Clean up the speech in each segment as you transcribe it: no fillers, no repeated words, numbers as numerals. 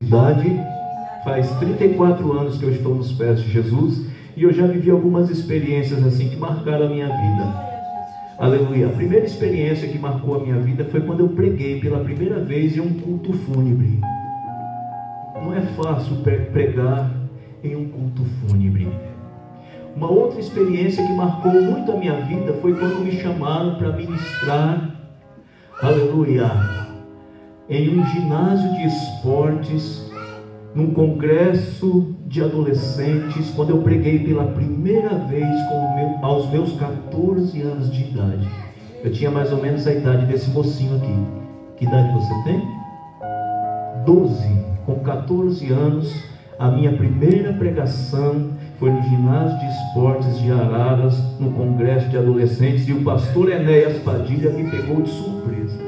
idade, faz 34 anos que eu estou nos pés de Jesus, e eu já vivi algumas experiências assim que marcaram a minha vida. Aleluia. A primeira experiência que marcou a minha vida foi quando eu preguei pela primeira vez em um culto fúnebre. Não é fácil pregar em um culto fúnebre. Uma outra experiência que marcou muito a minha vida foi quando me chamaram para ministrar, aleluia, em um ginásio de esportes, num congresso de adolescentes, quando eu preguei pela primeira vez aos meus 14 anos de idade. Eu tinha mais ou menos a idade desse mocinho aqui. Que idade você tem? 12. Com 14 anos, a minha primeira pregação foi no ginásio de esportes de Araras, no congresso de adolescentes, e o pastor Enéas Padilha me pegou de surpresa.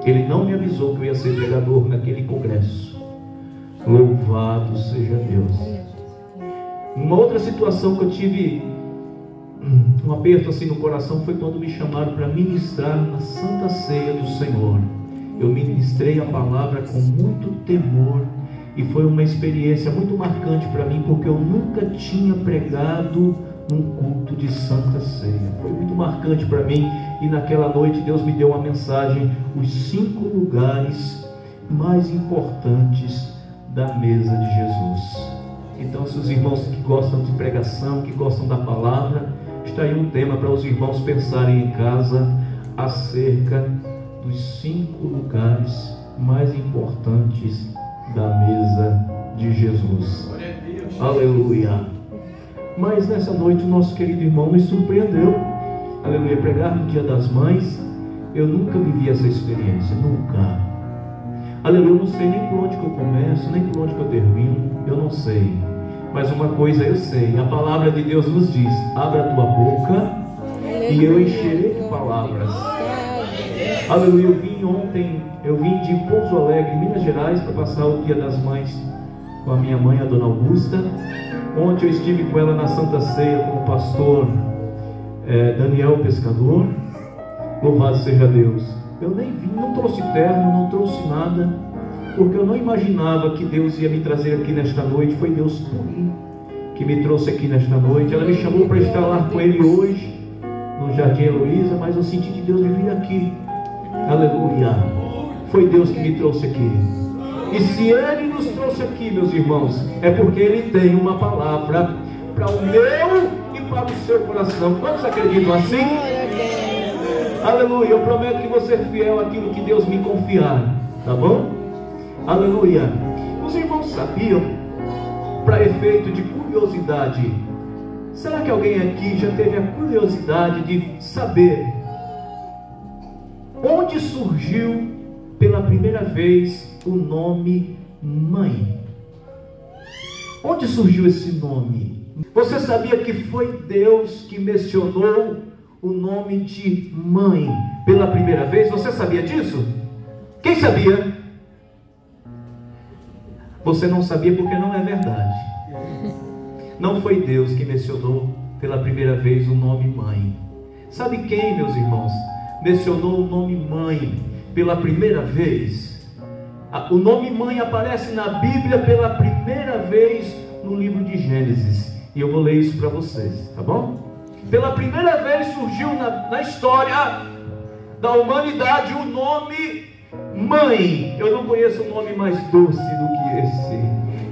Ele não me avisou que eu ia ser pregador naquele congresso. Louvado seja Deus. Uma outra situação que eu tive um aperto assim no coração foi quando me chamaram para ministrar na Santa Ceia do Senhor. Eu ministrei a palavra com muito temor, e foi uma experiência muito marcante para mim, porque eu nunca tinha pregado num culto de Santa Ceia. Foi muito marcante para mim, e naquela noite Deus me deu uma mensagem: os 5 lugares mais importantes da mesa de Jesus. Então, se os irmãos que gostam de pregação, que gostam da palavra, está aí um tema para os irmãos pensarem em casa acerca dos 5 lugares mais importantes da mesa de Jesus. Aleluia. Mas nessa noite o nosso querido irmão me surpreendeu. Aleluia. Pregar no Dia das Mães, eu nunca vivi essa experiência, nunca. Aleluia. Eu não sei nem por onde que eu começo, nem por onde que eu termino, eu não sei. Mas uma coisa eu sei, a palavra de Deus nos diz: abra a tua boca e eu encherei de palavras. Aleluia. Eu vim de Pouso Alegre, Minas Gerais, para passar o Dia das Mães com a minha mãe, a dona Augusta. Ontem eu estive com ela na Santa Ceia com o pastor Daniel Pescador. Louvado seja Deus. Eu nem vim, não trouxe terno, não trouxe nada, porque eu não imaginava que Deus ia me trazer aqui nesta noite. Foi Deus por mim que me trouxe aqui nesta noite. Ela me chamou para estar lá com ele hoje no Jardim Heloísa, mas eu senti de Deus de vir aqui. Aleluia. Foi Deus que me trouxe aqui. E se Ele nos trouxe aqui, meus irmãos, é porque Ele tem uma palavra para o meu e para o seu coração. Quantos acreditam assim? Aleluia. Eu prometo que vou ser fiel àquilo que Deus me confiar. Tá bom? Aleluia. Os irmãos sabiam, para efeito de curiosidade, será que alguém aqui já teve a curiosidade de saber onde surgiu pela primeira vez o nome mãe? Onde surgiu esse nome? Você sabia que foi Deus que mencionou o nome de mãe pela primeira vez? Você sabia disso? Quem sabia? Você não sabia porque não é verdade. Não foi Deus que mencionou pela primeira vez o nome mãe. Sabe quem, meus irmãos, mencionou o nome mãe pela primeira vez? O nome mãe aparece na Bíblia pela primeira vez no livro de Gênesis, e eu vou ler isso para vocês, tá bom? Pela primeira vez surgiu na história da humanidade o nome mãe. Eu não conheço um nome mais doce do que esse.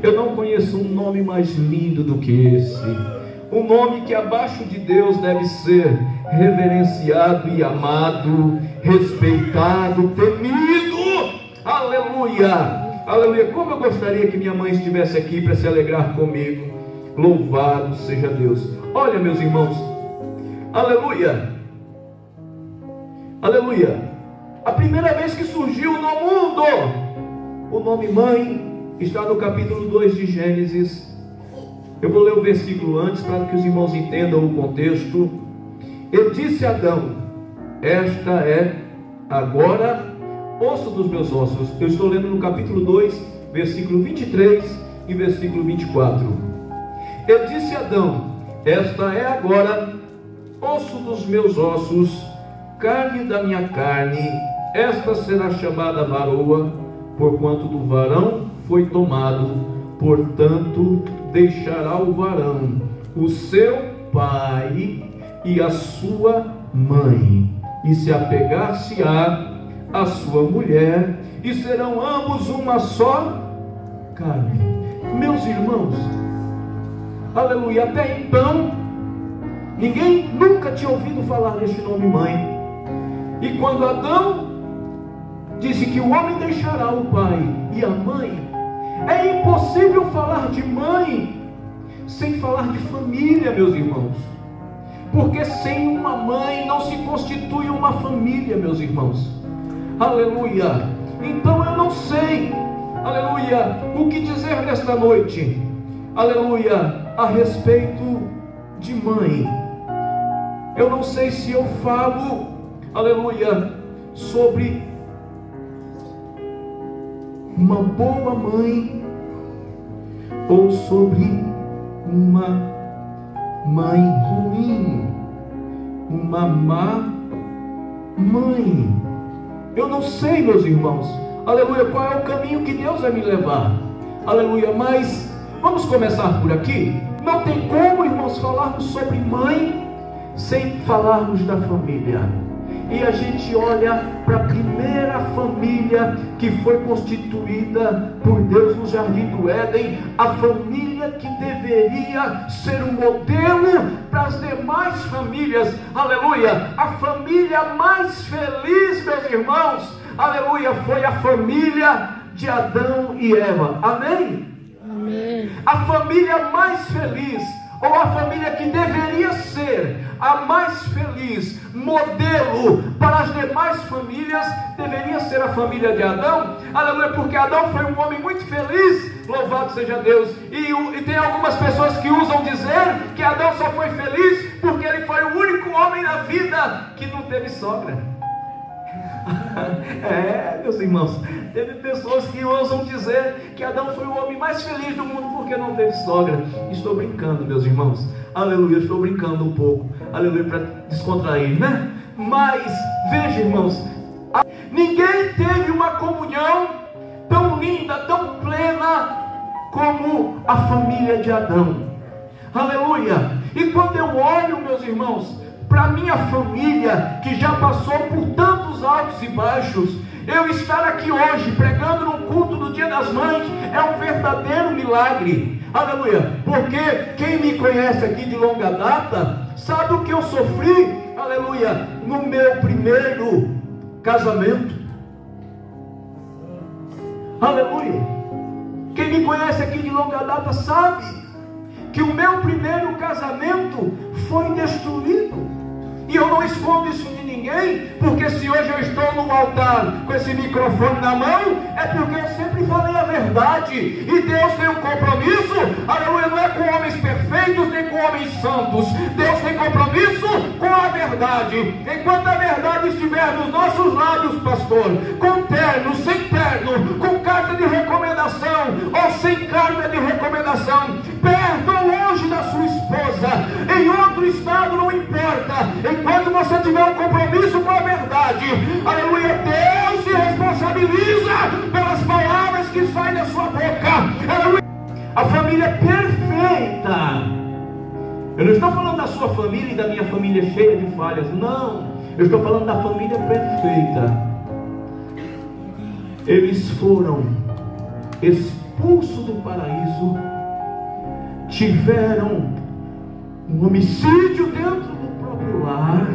Eu não conheço um nome mais lindo do que esse. Um nome que abaixo de Deus deve ser reverenciado e amado, respeitado, temido. Aleluia, aleluia. Como eu gostaria que minha mãe estivesse aqui para se alegrar comigo. Louvado seja Deus. Olha, meus irmãos, aleluia, aleluia. A primeira vez que surgiu no mundo o nome mãe está no capítulo 2 de Gênesis. Eu vou ler o versículo antes para que os irmãos entendam o contexto. Ele disse a Adão: esta é agora osso dos meus ossos. Eu estou lendo no capítulo 2, versículo 23 e versículo 24. Ele disse a Adão: esta é agora osso dos meus ossos, carne da minha carne. Esta será chamada varoa, porquanto do varão foi tomado. Portanto, deixará o varão o seu pai e a sua mãe, e se apegar-se-á a sua mulher, e serão ambos uma só carne. Meus irmãos, aleluia, até então ninguém nunca tinha ouvido falar deste nome mãe. E quando Adão disse que o homem deixará o pai e a mãe, é impossível falar de mãe sem falar de família, meus irmãos, porque sem uma mãe não se constitui uma família, meus irmãos. Aleluia. Então eu não sei, aleluia, o que dizer nesta noite, aleluia, a respeito de mãe. Eu não sei se eu falo, aleluia, sobre uma boa mãe ou sobre uma mãe ruim, uma má mãe. Eu não sei, meus irmãos, aleluia, qual é o caminho que Deus vai me levar, aleluia, mas vamos começar por aqui. Não tem como, irmãos, falarmos sobre mãe sem falarmos da família. E a gente olha para a primeira família que foi constituída por Deus no Jardim do Éden, a família que deveria ser um modelo para as demais famílias, aleluia, a família mais feliz, meus irmãos, aleluia, foi a família de Adão e Eva, amém? Amém. A família mais feliz, ou a família que deveria ser a mais feliz, modelo para as demais famílias, deveria ser a família de Adão, aleluia, porque Adão foi um homem muito feliz, louvado seja Deus. E tem algumas pessoas que usam dizer que Adão só foi feliz porque ele foi o único homem na vida que não teve sogra. Meus irmãos, teve pessoas que ousam dizer que Adão foi o homem mais feliz do mundo porque não teve sogra. Estou brincando, meus irmãos, aleluia, estou brincando um pouco, aleluia, para descontrair, né? Mas, veja, irmãos, ninguém teve uma comunhão tão linda, tão plena como a família de Adão, aleluia. E quando eu olho, meus irmãos, para minha família, que já passou por tantos altos e baixos, eu estar aqui hoje pregando no culto do Dia das Mães é um verdadeiro milagre, aleluia, porque quem me conhece aqui de longa data sabe o que eu sofri, aleluia, no meu primeiro casamento, aleluia. Quem me conhece aqui de longa data sabe que o meu primeiro casamento foi destruído. E eu não escondo isso de ninguém, porque se hoje eu estou no altar com esse microfone na mão, é porque eu sempre falei a verdade. E Deus tem um compromisso, aleluia, não é com homens perfeitos nem com homens santos. Deus tem compromisso com a verdade. Enquanto a verdade estiver nos nossos lábios, pastor, com terno, sem terno, com carta de recomendação ou sem carta de recomendação, perto ou longe da sua esposa, em outro estado, não importa, enquanto você tiver um compromisso com a verdade, aleluia, Deus se responsabiliza pelas palavras que saem da sua boca, aleluia. A família perfeita, eu não estou falando da sua família e da minha família cheia de falhas, não, eu estou falando da família perfeita. Eles foram expulsos do paraíso, tiveram um homicídio dentro do próprio lar,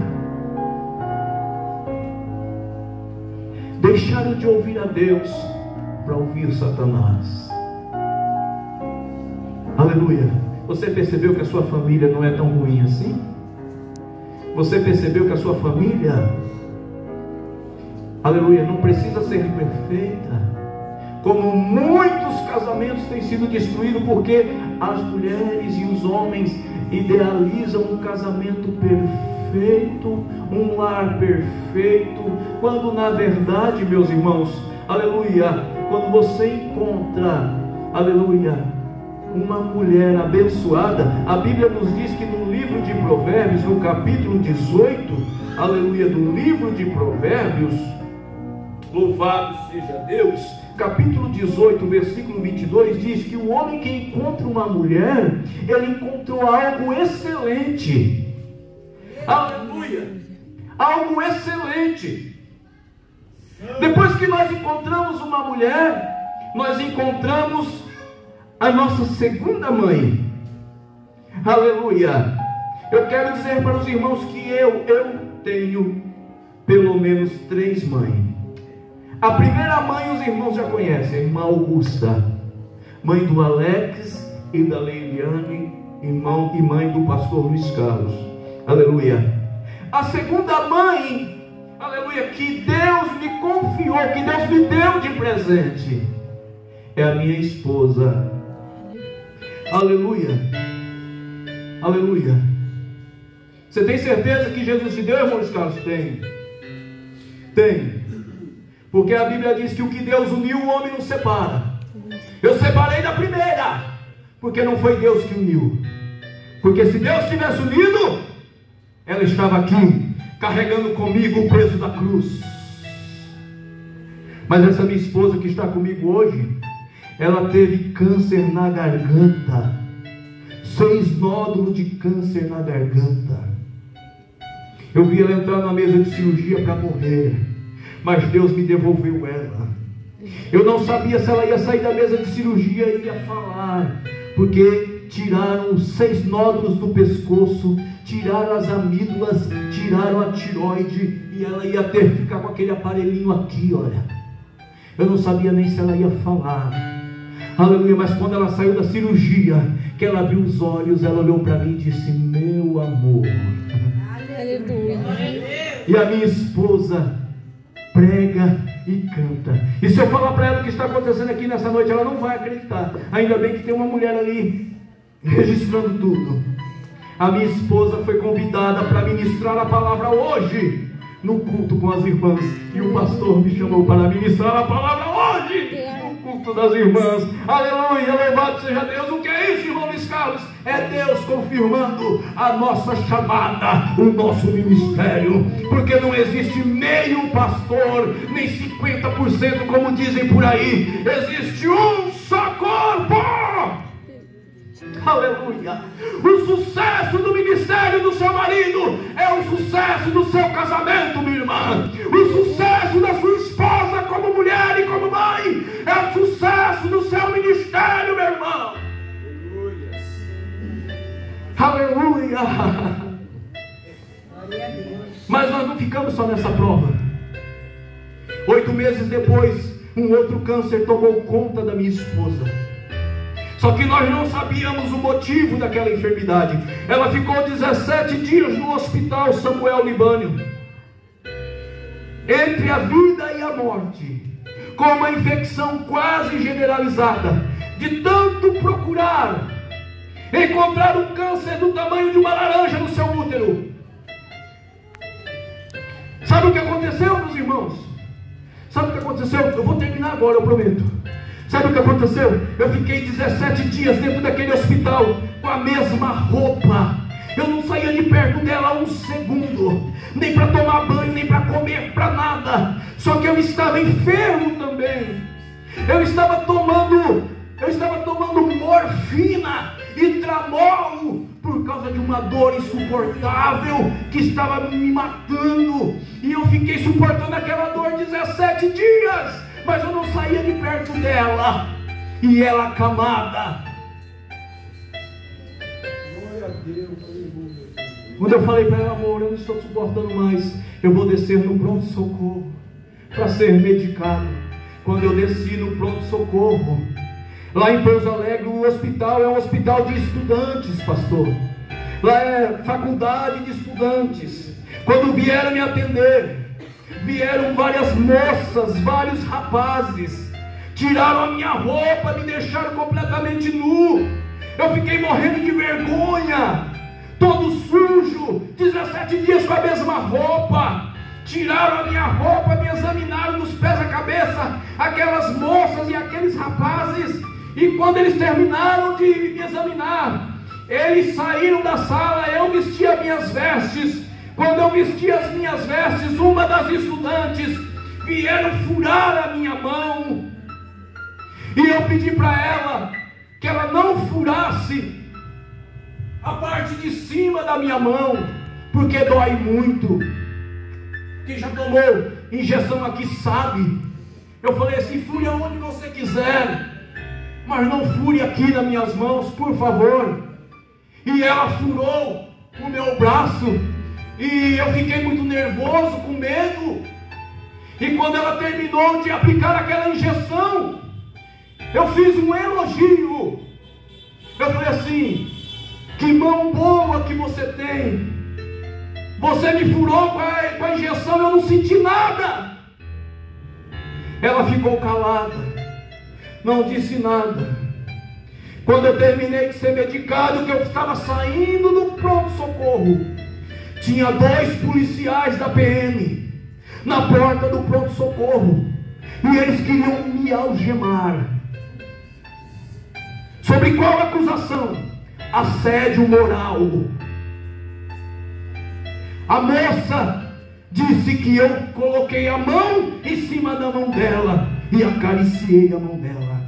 deixaram de ouvir a Deus para ouvir Satanás, aleluia. Você percebeu que a sua família não é tão ruim assim? Você percebeu que a sua família, aleluia, não precisa ser perfeita, como muitos casamentos têm sido destruídos porque as mulheres e os homens idealizam um casamento perfeito, um lar perfeito, quando na verdade, meus irmãos, aleluia, quando você encontra, aleluia, uma mulher abençoada, a Bíblia nos diz que no livro de Provérbios, no capítulo 18, aleluia, do livro de Provérbios, louvado seja Deus, capítulo 18, versículo 22, diz que o homem que encontra uma mulher, ele encontrou algo excelente. Aleluia! Algo excelente. Depois que nós encontramos uma mulher, nós encontramos a nossa segunda mãe. Aleluia! Eu quero dizer para os irmãos que eu tenho pelo menos 3 mães. A primeira mãe os irmãos já conhecem, a irmã Augusta, mãe do Alex e da Leiliane, irmão e mãe do pastor Luiz Carlos. Aleluia! A segunda mãe, aleluia, que Deus me confiou, que Deus me deu de presente, é a minha esposa. Aleluia! Aleluia! Você tem certeza que Jesus te deu, irmão Luiz Carlos? Tem. Porque a Bíblia diz que o que Deus uniu, o homem não separa. Eu separei da primeira, porque não foi Deus que uniu. Porque se Deus tivesse unido, ela estava aqui, carregando comigo o peso da cruz. Mas essa minha esposa que está comigo hoje, ela teve câncer na garganta. 6 nódulos de câncer na garganta. Eu vi ela entrar na mesa de cirurgia para morrer, mas Deus me devolveu ela. Eu não sabia se ela ia sair da mesa de cirurgia e ia falar, porque tiraram 6 nódulos do pescoço, tiraram as amígdalas, tiraram a tiroide, e ela ia ter que ficar com aquele aparelhinho aqui, olha. Eu não sabia nem se ela ia falar. Aleluia, mas quando ela saiu da cirurgia, que ela abriu os olhos, ela olhou para mim e disse: meu amor. Aleluia. E a minha esposa prega e canta. E se eu falar para ela o que está acontecendo aqui nessa noite, ela não vai acreditar. Ainda bem que tem uma mulher ali registrando tudo. A minha esposa foi convidada para ministrar a palavra hoje no culto com as irmãs, e o pastor me chamou para ministrar a palavra hoje no culto das irmãs. Aleluia, louvado seja Deus. O que é isso, irmão Luiz Carlos? É Deus confirmando a nossa chamada, o nosso ministério, porque não existe meio pastor, nem 50%, como dizem por aí. Existe um só corpo. Aleluia. O sucesso do ministério do seu marido é o sucesso do seu casamento, minha irmã. O sucesso da sua esposa como mulher e como mãe é o sucesso do seu ministério, meu irmão. Aleluia. Mas nós não ficamos só nessa prova. 8 meses depois, um outro câncer tomou conta da minha esposa. Só que nós não sabíamos o motivo daquela enfermidade. Ela ficou 17 dias no hospital Samuel Libânio, entre a vida e a morte, com uma infecção quase generalizada. De tanto procurar, encontrar um câncer do tamanho de uma laranja no seu útero. Sabe o que aconteceu, meus irmãos? Sabe o que aconteceu? Eu vou terminar agora, eu prometo. Sabe o que aconteceu? Eu fiquei 17 dias dentro daquele hospital com a mesma roupa. Eu não saía de perto dela um segundo, nem para tomar banho, nem para comer, para nada. Só que eu estava enfermo também. Eu estava tomando morfina e tramol por causa de uma dor insuportável que estava me matando. E eu fiquei suportando aquela dor 17 dias. Mas eu não saía de perto dela. E ela acamada. Glória a Deus. Quando eu falei para ela: amor, eu não estou suportando mais, eu vou descer no pronto-socorro para ser medicado. Quando eu desci no pronto-socorro, lá em Pouso Alegre, o hospital é um hospital de estudantes, pastor. Lá é faculdade de estudantes. Quando vieram me atender, vieram várias moças, vários rapazes, tiraram a minha roupa, me deixaram completamente nu. Eu fiquei morrendo de vergonha, todo sujo, 17 dias com a mesma roupa. Tiraram a minha roupa, me examinaram dos pés à cabeça, aquelas moças e aqueles rapazes. E quando eles terminaram de me examinar, eles saíram da sala. Eu vesti as minhas vestes. Quando eu vesti as minhas vestes, uma das estudantes vieram furar a minha mão E eu pedi para ela que ela não furasse a parte de cima da minha mão, porque dói muito. Quem já tomou injeção aqui sabe. Eu falei assim: fure aonde você quiser, mas não fure aqui nas minhas mãos, por favor. E ela furou o meu braço, e eu fiquei muito nervoso, com medo. E quando ela terminou de aplicar aquela injeção, eu fiz um elogio. Eu falei assim: que mão boa que você tem. Você me furou com a injeção, eu não senti nada. Ela ficou calada, não disse nada. Quando eu terminei de ser medicado, que eu estava saindo do pronto-socorro, tinha 2 policiais da PM na porta do pronto-socorro, e eles queriam me algemar. Sobre qual acusação? Assédio moral. A moça disse que eu coloquei a mão em cima da mão dela e acariciei a mão dela.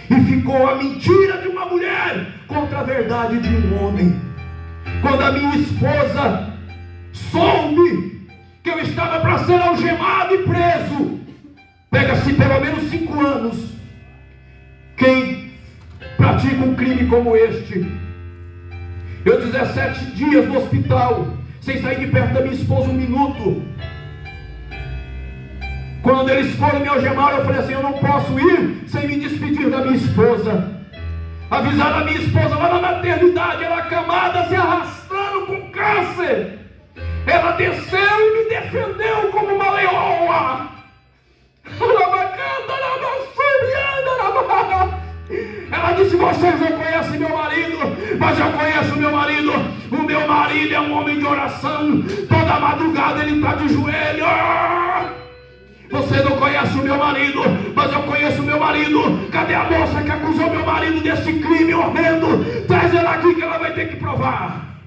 E ficou a mentira de uma mulher contra a verdade de um homem. Quando a minha esposa soube que eu estava para ser algemado e preso, pega-se pelo menos 5 anos quem pratica um crime como este. Eu 17 dias no hospital, sem sair de perto da minha esposa 1 minuto. Quando eles foram me algemar, eu falei assim: eu não posso ir sem me despedir da minha esposa. Avisaram a minha esposa lá na maternidade, ela acamada, se arrastando com câncer. Ela desceu e me defendeu como uma leoa. Ela disse: vocês não conhecem meu marido, mas eu conheço meu marido. O meu marido é um homem de oração. Toda madrugada ele está de joelho. Você não conhece o meu marido, mas eu conheço o meu marido. Cadê a moça que acusou meu marido desse crime horrendo? Traz ela aqui que ela vai ter que provar.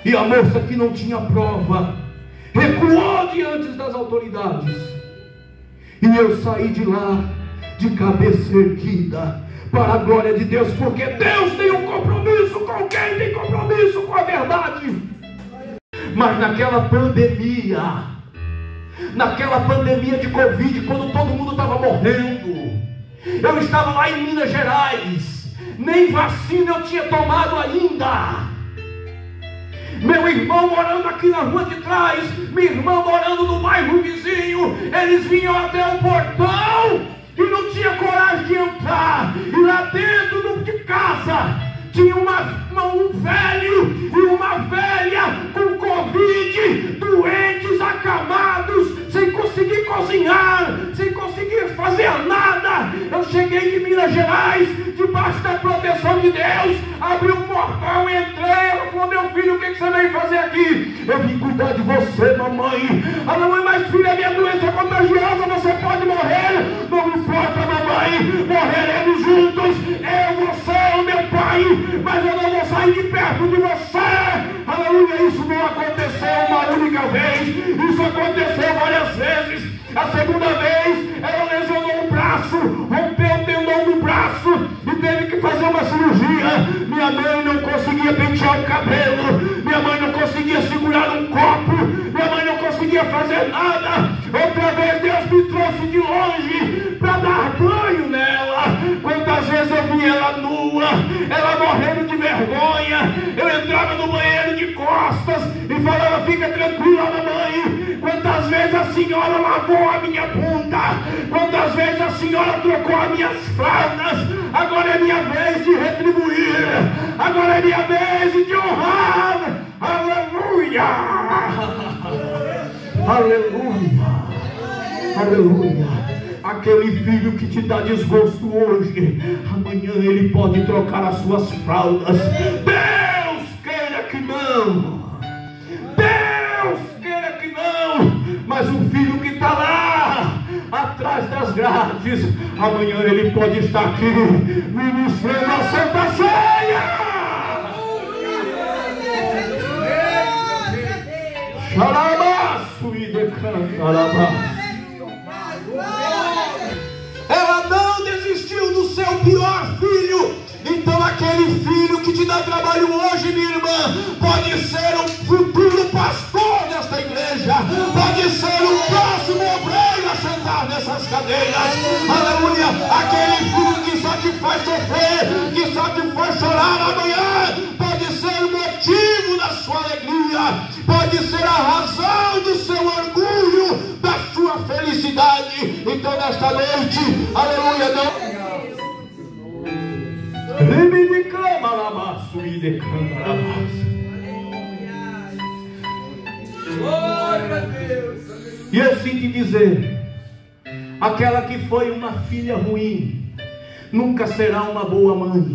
E a moça, que não tinha prova, recuou diante das autoridades. E eu saí de lá de cabeça erguida, para a glória de Deus, porque Deus tem um compromisso com quem tem compromisso com a verdade. Mas naquela pandemia de Covid, quando todo mundo estava morrendo, eu estava lá em Minas Gerais, nem vacina eu tinha tomado ainda. Meu irmão morando aqui na rua de trás, minha irmã morando no bairro vizinho, eles vinham até o portão e não tinha coragem de entrar. E lá dentro de casa tinha um velho e uma velha com Covid, doentes, acamados, sem conseguir cozinhar, sem conseguir fazer nada. Eu cheguei de Minas Gerais, debaixo da proteção de Deus, abri um portão, entrei. Ela falou: meu filho, o que você veio fazer aqui? Eu vim cuidar de você, mamãe. A mamãe: mas filha, minha doença é contagiosa, você pode morrer. Não importa, mamãe, morreremos juntos. Eu, você, o meu pai, mas eu não vou sair de perto de você. Aleluia. Isso não aconteceu uma única vez, isso aconteceu várias vezes. A segunda vez, ela lesionou o braço, rompeu o tendão do braço e teve que fazer uma cirurgia. Minha mãe não conseguia pentear o cabelo, minha mãe não conseguia segurar um copo, minha mãe não conseguia fazer nada. Outra vez Deus me trouxe de longe para dar banho nela. Quantas vezes eu vi ela nua, ela morrendo de vergonha. Eu entrava no banheiro de costas e falava: fica tranquila, mamãe. Quantas vezes a senhora lavou a minha bunda, quantas vezes a senhora trocou as minhas fraldas. Agora é minha vez de retribuir, agora é minha vez de honrar. Aleluia, aleluia, aleluia. Aquele filho que te dá desgosto hoje, amanhã ele pode trocar as suas fraldas. Deus queira que não, Deus queira que não. Mas o filho que está lá atrás das grades, amanhã ele pode estar aqui ministrando a Santa Ceia. Xarabaço e decanta. Ela não o pior filho. Então aquele filho que te dá trabalho hoje, minha irmã, pode ser um futuro pastor desta igreja, pode ser o próximo obreiro a sentar nessas cadeiras. Aleluia. Aquele filho que só te faz sofrer, que só te faz chorar amanhã, pode ser o motivo da sua alegria, pode ser a razão do seu orgulho, da sua felicidade. Então nesta noite, aleluia, não e eu sinto dizer, aquela que foi uma filha ruim nunca será uma boa mãe,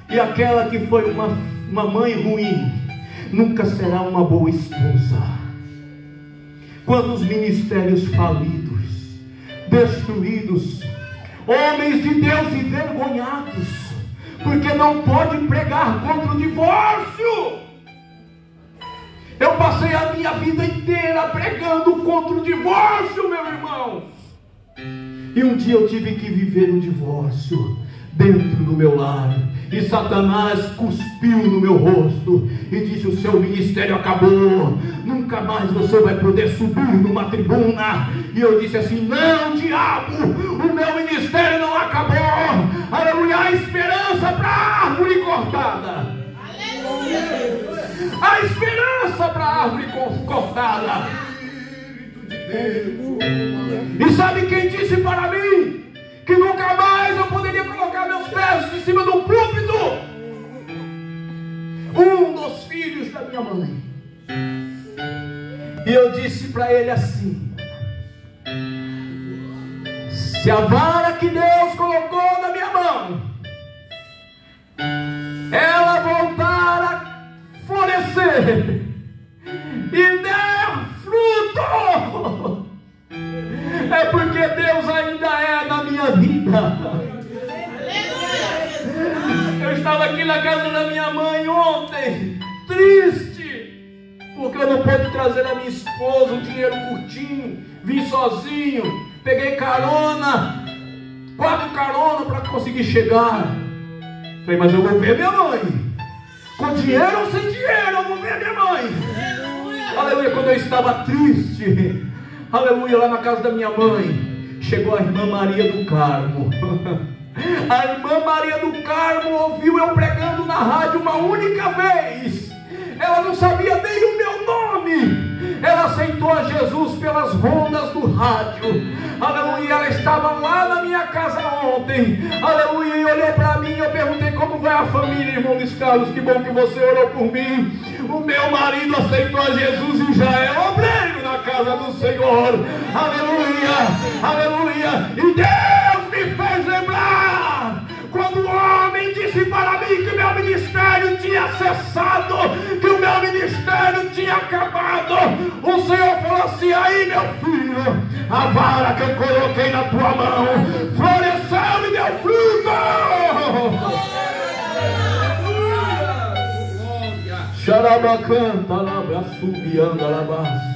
e aquela que foi uma mãe ruim nunca será uma boa esposa. Quantos ministérios falidos, destruídos, homens de Deus envergonhados, porque não pode pregar contra o divórcio. Eu passei a minha vida inteira pregando contra o divórcio, meu irmão. E um dia eu tive que viver o divórcio dentro do meu lar. E Satanás cuspiu no meu rosto e disse: o seu ministério acabou, nunca mais você vai poder subir numa tribuna. E eu disse assim: não, diabo, o meu ministério não acabou. Aleluia. A esperança para a árvore cortada. Aleluia. A esperança para a árvore cortada. E sabe quem disse para mim que nunca mais eu poderia colocar meus pés em cima do púlpito? Um dos filhos da minha mãe. E eu disse para ele assim: se a vara que Deus colocou na minha mão, ela voltar a florescer e der fruto, é porque Deus ainda é na minha vida. Eu estava aqui na casa da minha mãe ontem, triste, porque eu não pude trazer a minha esposa, um dinheiro curtinho, vim sozinho, peguei carona, 4 caronas para conseguir chegar. Falei: mas eu vou ver minha mãe, com dinheiro ou sem dinheiro, eu vou ver minha mãe. Aleluia. Quando eu estava triste, aleluia, lá na casa da minha mãe, chegou a irmã Maria do Carmo. A irmã Maria do Carmo ouviu eu pregando na rádio uma única vez. Ela não sabia nem o meu nome. Ela aceitou a Jesus pelas ondas do rádio. Aleluia. Ela estava lá na minha casa ontem. Aleluia. E olhou para mim e eu perguntei: como vai a família, irmão Luiz Carlos? Que bom que você orou por mim. O meu marido aceitou a Jesus e já é obreiro na casa do Senhor. Aleluia. Aleluia. E Deus me fez lembrar quando o homem disse para mim que o meu ministério tinha cessado, que o meu ministério tinha acabado. O Senhor falou assim: aí, meu filho, a vara que eu coloquei na tua mão floresceu e deu fruto. Xarabacanta, labra, subiando, alabás.